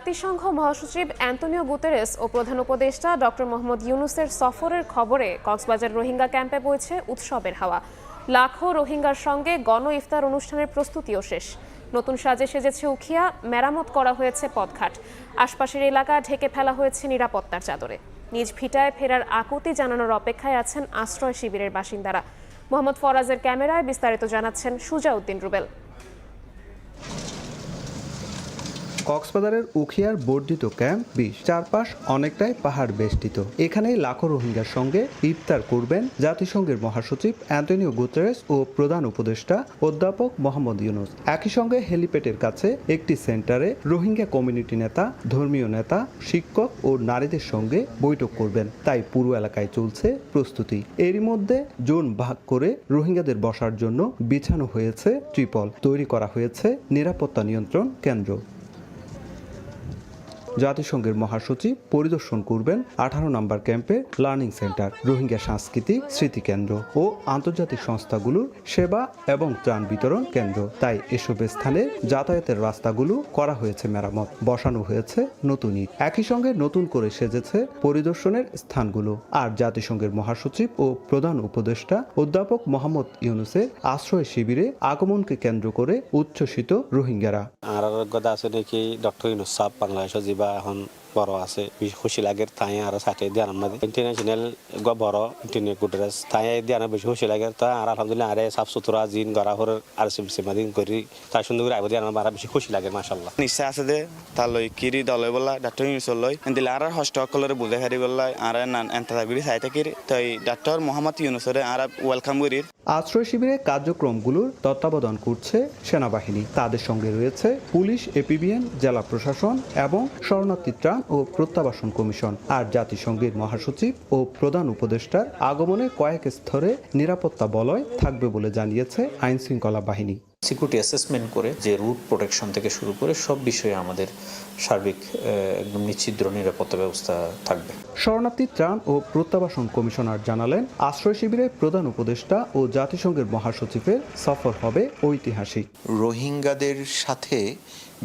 জাতিসংঘ মহাসচিব Antonio Guterres ও প্রধান উপদেষ্টা ডক্টর মোহাম্মদ ইউনূসের সফরের খবরে কক্সবাজার রোহিঙ্গা ক্যাম্পে বইছে উৎসবের হাওয়া। লাখো রোহিঙ্গার সঙ্গে গণ ইফতার অনুষ্ঠানের প্রস্তুতিও শেষ। নতুন সাজে সেজেছে উখিয়া, মেরামত করা হয়েছে পথঘাট, আশপাশের এলাকা ঢেকে ফেলা হয়েছে নিরাপত্তার চাদরে। নিজ ভিটায় ফেরার আকুতি জানানোর অপেক্ষায় আছেন আশ্রয় শিবিরের বাসিন্দারা। মোহাম্মদ ফরাজের ক্যামেরায় বিস্তারিত জানাচ্ছেন সুজাউদ্দিন রুবেল। কক্সবাজারের উখিয়ার বর্ধিত ক্যাম্প ২০, চারপাশ অনেকটাই পাহাড় বেষ্টিত। এখানেই লাখো রোহিঙ্গার সঙ্গে ইফতার করবেন জাতিসংঘের মহাসচিব অ্যান্তোনিও গুতেরেস ও প্রধান উপদেষ্টা অধ্যাপক মোহাম্মদ ইউনূস। একই সঙ্গে হেলিপ্যাডের কাছে একটি সেন্টারে রোহিঙ্গা কমিউনিটি নেতা, ধর্মীয় নেতা, শিক্ষক ও নারীদের সঙ্গে বৈঠক করবেন। তাই পুরো এলাকায় চলছে প্রস্তুতি। এরই মধ্যে জোন ভাগ করে রোহিঙ্গাদের বসার জন্য বিছানো হয়েছে ত্রিপল, তৈরি করা হয়েছে নিরাপত্তা নিয়ন্ত্রণ কেন্দ্র। জাতিসংঘের মহাসচিব পরিদর্শন করবেন ১৮ নম্বর ক্যাম্পে লার্নিং সেন্টার, রোহিঙ্গা সাংস্কৃতিক স্মৃতিকেন্দ্র ও আন্তর্জাতিক সংস্থাগুলোর সেবা এবং ত্রাণ বিতরণ কেন্দ্র। তাই এসব স্থানে যাতায়াতের রাস্তাগুলো করা হয়েছে মেরামত, বসানো হয়েছে নতুন ইট। একই সঙ্গে নতুন করে সেজেছে পরিদর্শনের স্থানগুলো। আর জাতিসংঘের মহাসচিব ও প্রধান উপদেষ্টা অধ্যাপক মোহাম্মদ ইউনূসের আশ্রয় শিবিরে আগমনকে কেন্দ্র করে উচ্ছ্বসিত রোহিঙ্গারা। আর কথা আছে নাকি ডক্টর ইউনূস সাহেব বাংলাদেশ বা এখন বড় আছে খুশি লাগে তাই আর সাথে দিয়ে আমাদের ইন্টারন্যাশনাল বড় ইন্টারনেট গুডরেস তাই দিয়ে আমার বেশি খুশি লাগে। তা আর আলহামদুলিল্লাহ আরে সাফ সুতরা জিন গড়া হর আর সিমাদিন করি তাই সুন্দর করে আইবদি আমার বারা বেশি খুশি লাগে মাশাআল্লাহ। নিশ্চয় আছে দে তার লই কিরি দলে বলা ডক্টর ইউনূস লই দিলে আর হস্টকলরে বুঝে হারি বলা আর নান এন্তাগুরি সাইতে কিরি তাই ডক্টর মোহাম্মদ ইউনূসরে আর ওয়েলকাম করি। আশ্রয় শিবিরে কার্যক্রমগুলোর তত্ত্বাবধান করছে সেনাবাহিনী। তাদের সঙ্গে রয়েছে পুলিশ, এপিবিএন, জেলা প্রশাসন এবং শরণার্থী ত্রাণ ও প্রত্যাবাসন কমিশন। আর জাতিসংঘের মহাসচিব ও প্রধান উপদেষ্টার আগমনে কয়েক স্তরে নিরাপত্তা বলয় থাকবে বলে জানিয়েছে আইন শৃঙ্খলা বাহিনী। সিকিউরিটি অ্যাসেসমেন্ট করে যে রুট প্রোটেকশন থেকে শুরু করে সব বিষয়ে আমাদের সার্বিক একদম নিশ্চিদ্র নিরাপত্তা ব্যবস্থা থাকবে। শরণার্থী ত্রাণ ও প্রত্যাবাসন কমিশনার জানালেন, আশ্রয় শিবিরে প্রধান উপদেষ্টা ও জাতিসংঘের মহাসচিবের সফর হবে ঐতিহাসিক। রোহিঙ্গাদের সাথে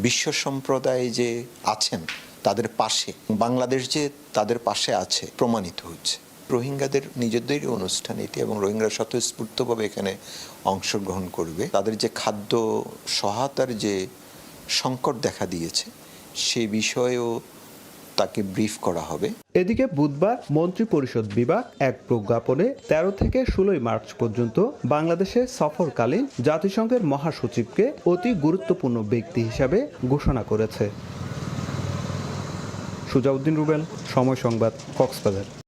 বিশ্ব সম্প্রদায় যে আছেন তাদের পাশে, বাংলাদেশ যে তাদের পাশে আছে প্রমাণিত হচ্ছে। রোহিঙ্গাদের নিজেদেরই অনুষ্ঠান এটি এবং রোহিঙ্গারা স্বতঃস্ফূর্তভাবে এখানে অংশগ্রহণ করবে। তাদের যে খাদ্য সহায়তার যে সংকট দেখা দিয়েছে সেই বিষয়েও তাকে ব্রিফ করা হবে। এদিকে বুধবার মন্ত্রিপরিষদ বিভাগ এক প্রজ্ঞাপনে ১৩ থেকে ১৬ মার্চ পর্যন্ত বাংলাদেশে সফরকালীন জাতিসংঘের মহাসচিবকে অতি গুরুত্বপূর্ণ ব্যক্তি হিসাবে ঘোষণা করেছে। সুজাউদ্দিন রুবেল, সময় সংবাদ, কক্সবাজার।